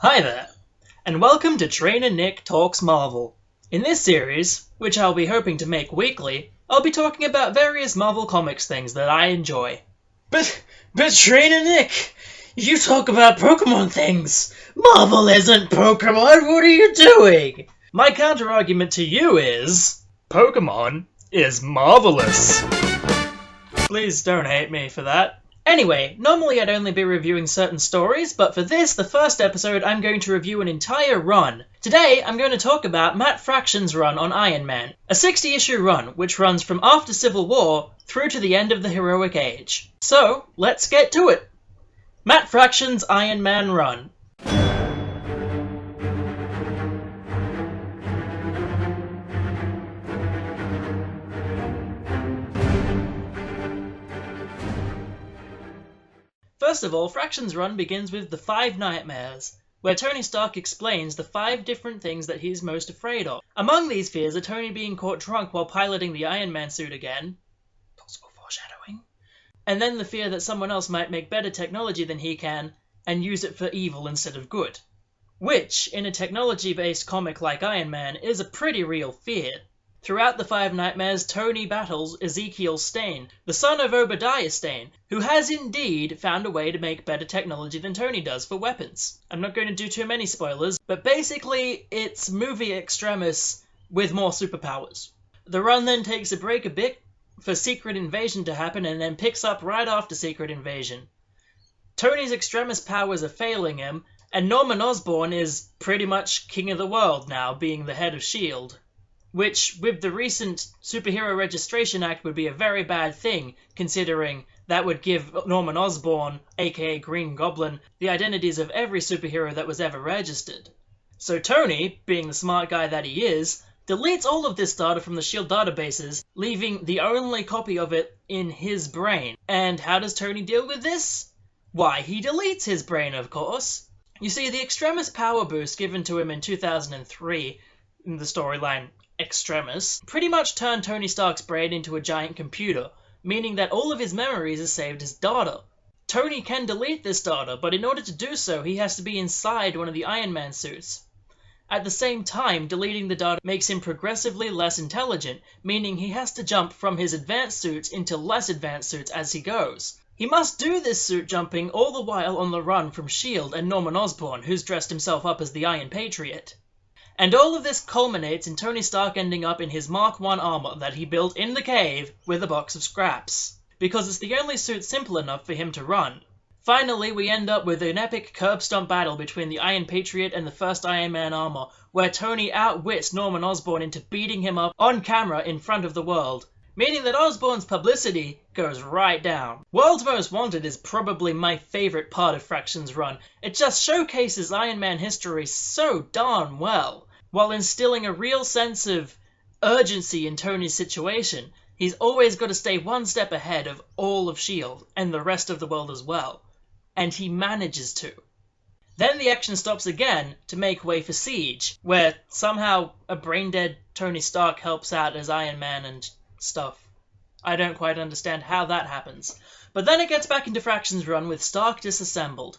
Hi there, and welcome to Trainer Nick Talks Marvel. In this series, which I'll be hoping to make weekly, I'll be talking about various Marvel Comics things that I enjoy. But Trainer Nick, you talk about Pokemon things. Marvel isn't Pokemon, what are you doing? My counter-argument to you is, Pokemon is marvelous. Please don't hate me for that. Anyway, normally I'd only be reviewing certain stories, but for this, the first episode, I'm going to review an entire run. Today, I'm going to talk about Matt Fraction's run on Iron Man, a 60-issue run which runs from after Civil War through to the end of the Heroic Age. So, let's get to it! Matt Fraction's Iron Man run. First of all, Fraction's run begins with the 5 Nightmares, where Tony Stark explains the 5 different things that he's most afraid of. Among these fears are Tony being caught drunk while piloting the Iron Man suit again, possible foreshadowing, and then the fear that someone else might make better technology than he can and use it for evil instead of good, which, in a technology-based comic like Iron Man, is a pretty real fear. Throughout the 5 Nightmares, Tony battles Ezekiel Stane, the son of Obadiah Stane, who has indeed found a way to make better technology than Tony does for weapons. I'm not going to do too many spoilers, but basically it's movie Extremis with more superpowers. The run then takes a break a bit for Secret Invasion to happen and then picks up right after Secret Invasion. Tony's Extremis powers are failing him, and Norman Osborn is pretty much king of the world now, being the head of S.H.I.E.L.D., which, with the recent Superhero Registration Act, would be a very bad thing, considering that would give Norman Osborn, aka Green Goblin, the identities of every superhero that was ever registered. So Tony, being the smart guy that he is, deletes all of this data from the S.H.I.E.L.D. databases, leaving the only copy of it in his brain. And how does Tony deal with this? Why, he deletes his brain, of course. You see, the Extremis power boost given to him in 2003, in the storyline Extremis, pretty much turned Tony Stark's brain into a giant computer, meaning that all of his memories are saved as data. Tony can delete this data, but in order to do so, he has to be inside one of the Iron Man suits. At the same time, deleting the data makes him progressively less intelligent, meaning he has to jump from his advanced suits into less advanced suits as he goes. He must do this suit jumping all the while on the run from S.H.I.E.L.D. and Norman Osborn, who's dressed himself up as the Iron Patriot. And all of this culminates in Tony Stark ending up in his Mark I armor that he built in the cave with a box of scraps, because it's the only suit simple enough for him to run. Finally, we end up with an epic curb stomp battle between the Iron Patriot and the first Iron Man armor, where Tony outwits Norman Osborn into beating him up on camera in front of the world, meaning that Osborn's publicity goes right down. World's Most Wanted is probably my favourite part of Fraction's run. It just showcases Iron Man history so darn well, while instilling a real sense of urgency in Tony's situation. He's always got to stay one step ahead of all of S.H.I.E.L.D. and the rest of the world as well. And he manages to. Then the action stops again to make way for Siege, where somehow a brain-dead Tony Stark helps out as Iron Man and stuff. I don't quite understand how that happens. But then it gets back into Fraction's run with Stark disassembled.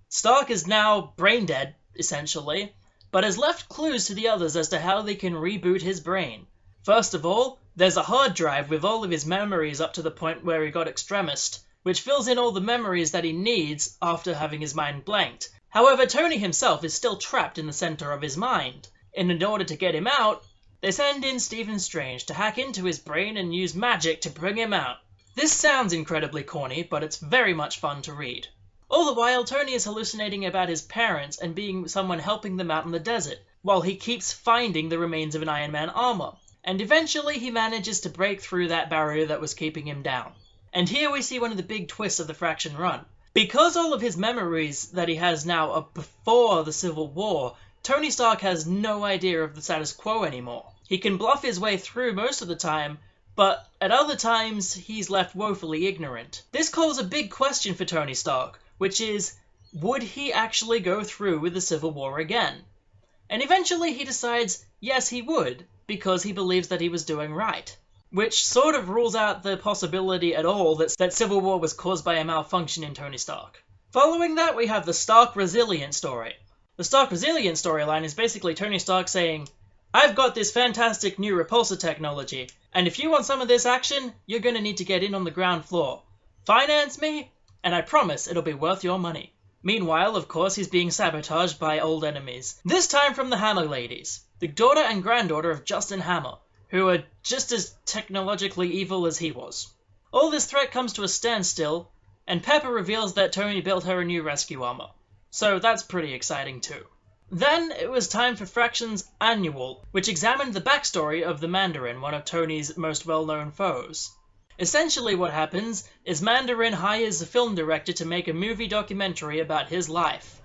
Stark is now brain-dead, essentially, but has left clues to the others as to how they can reboot his brain. First of all, there's a hard drive with all of his memories up to the point where he got Extremist, which fills in all the memories that he needs after having his mind blanked. However, Tony himself is still trapped in the center of his mind, and in order to get him out, they send in Stephen Strange to hack into his brain and use magic to bring him out. This sounds incredibly corny, but it's very much fun to read. All the while, Tony is hallucinating about his parents and being someone helping them out in the desert, while he keeps finding the remains of an Iron Man armor. And eventually he manages to break through that barrier that was keeping him down. And here we see one of the big twists of the Fraction run. Because all of his memories that he has now are before the Civil War, Tony Stark has no idea of the status quo anymore. He can bluff his way through most of the time, but at other times he's left woefully ignorant. This calls a big question for Tony Stark, which is, would he actually go through with the Civil War again? And eventually he decides, yes he would, because he believes that he was doing right. Which sort of rules out the possibility at all that Civil War was caused by a malfunction in Tony Stark. Following that, we have the Stark Resilient story. The Stark Resilient storyline is basically Tony Stark saying, I've got this fantastic new repulsor technology, and if you want some of this action, you're going to need to get in on the ground floor. Finance me, and I promise it'll be worth your money. Meanwhile, of course, he's being sabotaged by old enemies. This time from the Hammer ladies, the daughter and granddaughter of Justin Hammer, who are just as technologically evil as he was. All this threat comes to a standstill, and Pepper reveals that Tony built her a new rescue armor. So that's pretty exciting too. Then it was time for Fraction's Annual, which examined the backstory of the Mandarin, one of Tony's most well-known foes. Essentially what happens is Mandarin hires a film director to make a movie documentary about his life.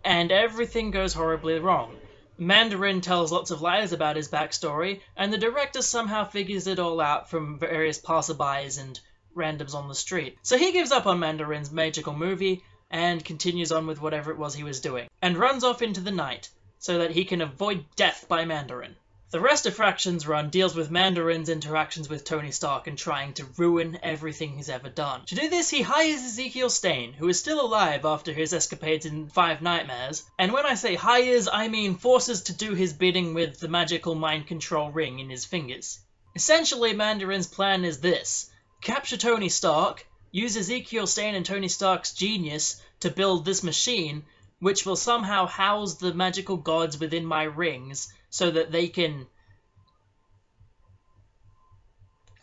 And everything goes horribly wrong. Mandarin tells lots of lies about his backstory, and the director somehow figures it all out from various passerbys and randoms on the street. So he gives up on Mandarin's magical movie, and continues on with whatever it was he was doing, and runs off into the night, so that he can avoid death by Mandarin. The rest of Fraction's run deals with Mandarin's interactions with Tony Stark and trying to ruin everything he's ever done. To do this, he hires Ezekiel Stane, who is still alive after his escapades in Five Nightmares, and when I say hires, I mean forces to do his bidding with the magical mind control ring in his fingers. Essentially, Mandarin's plan is this: capture Tony Stark, use Ezekiel Stane and Tony Stark's genius to build this machine, which will somehow house the magical gods within my rings, so that they can...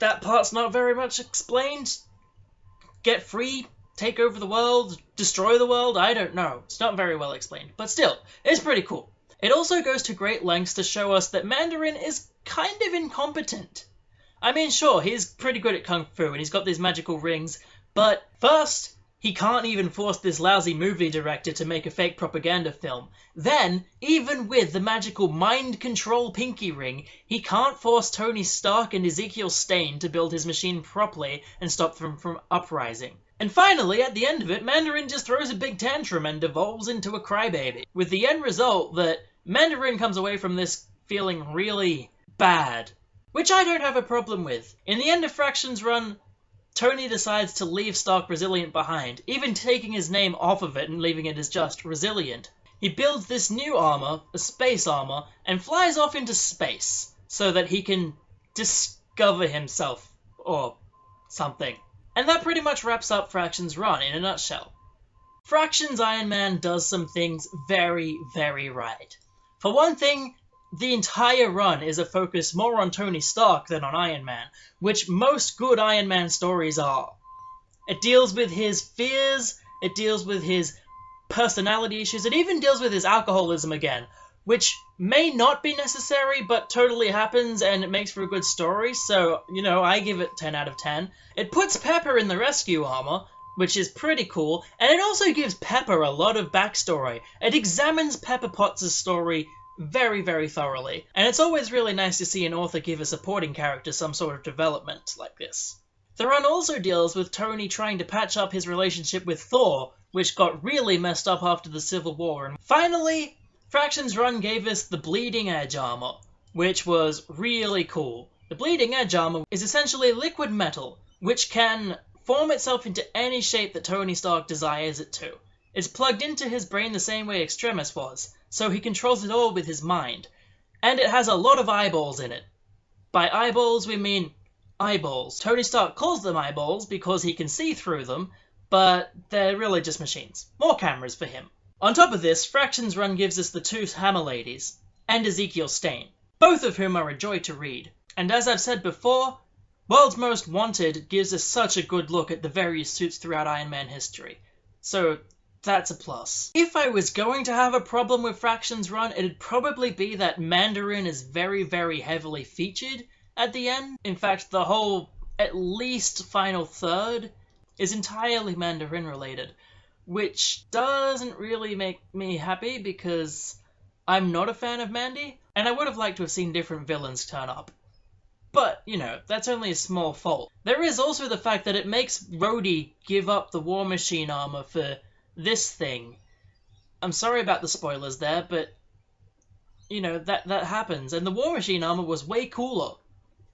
That part's not very much explained. Get free, take over the world, destroy the world, I don't know. It's not very well explained, but still, it's pretty cool. It also goes to great lengths to show us that Mandarin is kind of incompetent. I mean, sure, he's pretty good at Kung Fu, and he's got these magical rings, but first, he can't even force this lousy movie director to make a fake propaganda film. Then, even with the magical mind control pinky ring, he can't force Tony Stark and Ezekiel Stane to build his machine properly and stop them from uprising. And finally, at the end of it, Mandarin just throws a big tantrum and devolves into a crybaby, with the end result that Mandarin comes away from this feeling really bad. Which I don't have a problem with. In the end of Fraction's run, Tony decides to leave Stark Resilient behind, even taking his name off of it and leaving it as just Resilient. He builds this new armor, a space armor, and flies off into space, so that he can discover himself, or something. And that pretty much wraps up Fraction's run in a nutshell. Fraction's Iron Man does some things very, very right. For one thing, the entire run is a focus more on Tony Stark than on Iron Man, which most good Iron Man stories are. It deals with his fears, it deals with his personality issues, it even deals with his alcoholism again, which may not be necessary, but totally happens and it makes for a good story, so, you know, I give it 10 out of 10. It puts Pepper in the rescue armor, which is pretty cool, and it also gives Pepper a lot of backstory. It examines Pepper Potts' story very, very thoroughly, and it's always really nice to see an author give a supporting character some sort of development like this. The run also deals with Tony trying to patch up his relationship with Thor, which got really messed up after the Civil War, and finally, Fraction's run gave us the Bleeding Edge armor, which was really cool. The Bleeding Edge armor is essentially liquid metal, which can form itself into any shape that Tony Stark desires it to. It's plugged into his brain the same way Extremis was, so he controls it all with his mind. And it has a lot of eyeballs in it. By eyeballs, we mean eyeballs. Tony Stark calls them eyeballs because he can see through them, but they're really just machines. More cameras for him. On top of this, Fraction's run gives us the two Hammer ladies, and Ezekiel Stane, both of whom are a joy to read. And as I've said before, World's Most Wanted gives us such a good look at the various suits throughout Iron Man history. So that's a plus. If I was going to have a problem with Fraction's run, it'd probably be that Mandarin is very, very heavily featured at the end. In fact, the whole, at least final third, is entirely Mandarin related, which doesn't really make me happy because I'm not a fan of Mandy, and I would have liked to have seen different villains turn up. But, you know, that's only a small fault. There is also the fact that it makes Rhodey give up the War Machine armor for this thing. I'm sorry about the spoilers there, but, you know, that happens. And the War Machine armor was way cooler.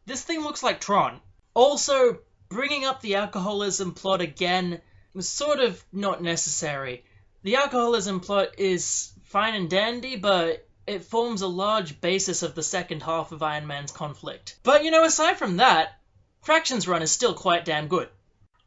This thing looks like Tron. Also, bringing up the alcoholism plot again was sort of not necessary. The alcoholism plot is fine and dandy, but it forms a large basis of the second half of Iron Man's conflict. But aside from that, Fraction's run is still quite damn good.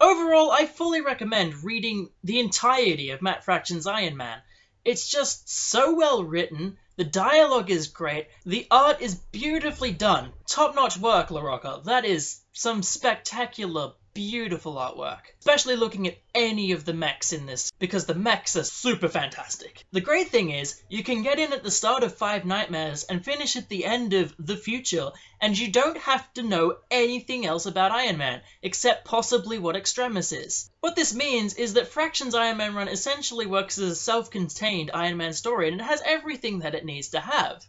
Overall, I fully recommend reading the entirety of Matt Fraction's Iron Man. It's just so well written, the dialogue is great, the art is beautifully done. Top-notch work, LaRocca. That is some spectacular, beautiful artwork. Especially looking at any of the mechs in this, because the mechs are super fantastic. The great thing is, you can get in at the start of Five Nightmares and finish at the end of The Future, and you don't have to know anything else about Iron Man, except possibly what Extremis is. What this means is that Fraction's Iron Man run essentially works as a self-contained Iron Man story, and it has everything that it needs to have.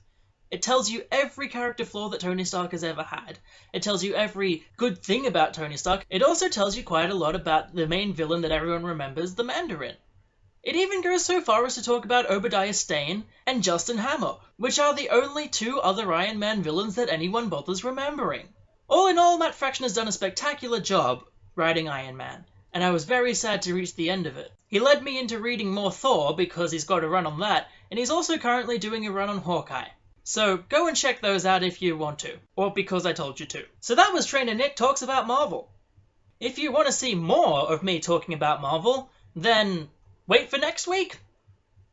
It tells you every character flaw that Tony Stark has ever had. It tells you every good thing about Tony Stark. It also tells you quite a lot about the main villain that everyone remembers, the Mandarin. It even goes so far as to talk about Obadiah Stane and Justin Hammer, which are the only two other Iron Man villains that anyone bothers remembering. All in all, Matt Fraction has done a spectacular job writing Iron Man, and I was very sad to reach the end of it. He led me into reading more Thor because he's got a run on that, and he's also currently doing a run on Hawkeye. So go and check those out if you want to, or because I told you to. So that was Trainer Nick Talks About Marvel. If you want to see more of me talking about Marvel, then wait for next week.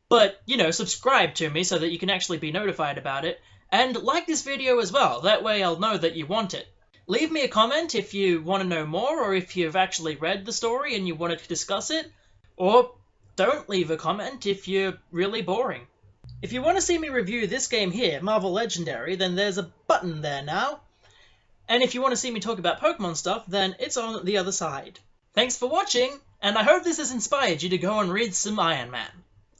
But, subscribe to me so that you can actually be notified about it, and like this video as well, that way I'll know that you want it. Leave me a comment if you want to know more, or if you've actually read the story and you wanted to discuss it, or don't leave a comment if you're really boring. If you want to see me review this game here, Marvel Legendary, then there's a button there now. And if you want to see me talk about Pokemon stuff, then it's on the other side. Thanks for watching, and I hope this has inspired you to go and read some Iron Man.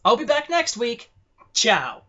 I'll be back next week. Ciao.